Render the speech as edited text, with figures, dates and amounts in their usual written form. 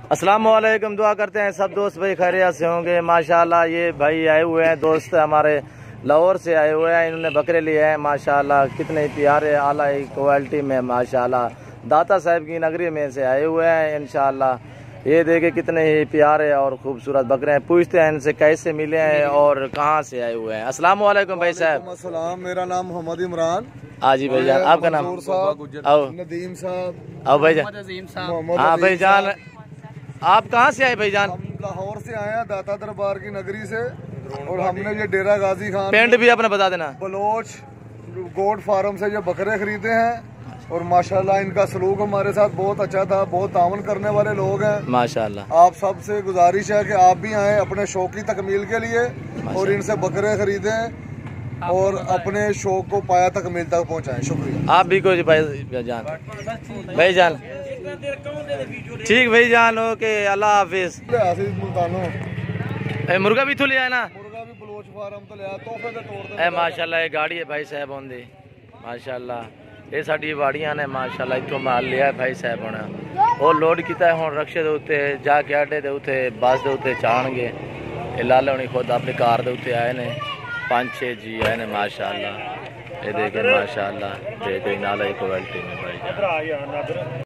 अस्सलाम वालेकुम। दुआ करते हैं सब दोस्त भाई खैरियत से होंगे। माशाल्लाह ये भाई आए हुए हैं, दोस्त हमारे लाहौर से आए हुए हैं। इन्होंने बकरे लिए हैं माशाल्लाह, कितने प्यारे आला क्वालिटी में माशाल्लाह दाता साहब की नगरी में से आए हुए हैं। इंशाल्लाह ये देखे कितने ही प्यारे और खूबसूरत बकरे हैं। पूछते हैं इनसे कैसे मिले हैं और कहाँ से आए हुए हैं। अस्सलाम वालेकुम भाई साहब। अस्सलाम, मेरा नाम मोहम्मद इमरान। हाँ जी भाईजान, आपका नाम? नदीम साहब। आओ भाईजान। हाँ भाईजान, आप कहाँ से आए भाईजान? हम लाहौर से आए हैं, दाता दरबार की नगरी से। और हमने ये डेरा गाजी खान पेंट भी अपने बता देना। बलोच गोट फार्म से ये बकरे खरीदे हैं और माशाल्लाह इनका सलूक हमारे साथ बहुत अच्छा था। बहुत तावन करने वाले लोग हैं माशाल्लाह। आप सबसे गुजारिश है कि आप भी आए अपने शौक की तकमील के लिए और इनसे बकरे खरीदें और अपने शौक को पाया तकमील तक पहुंचाएं। शुक्रिया। आप भी कुछ भाईजान। ठीक भाईजान, ओके, अल्लाह हाफिज। मुर्गा भी तो ले आए ना? मुर्गा भी बलोच फार्म तो ले आया, तोहफे दे तौर पे। माशाल्लाह ये गाड़ी है भाई साहब होंदी माशाल्लाह। ये साड़ी बाड़ियां ने माशाल्लाह इतों माल लिया भाई साहब होना और लोड किया हुन रक्शे दे उत्ते जाके आडे दे उत्ते बस दे उत्ते चाणगे। ये लाले होनी खुद अपनी कार दे उत्ते आए ने, 5-6 जी आए ने माशाल्लाह। ये देखे माशाल्लाह, देखे नाला क्वालिटी में भाई।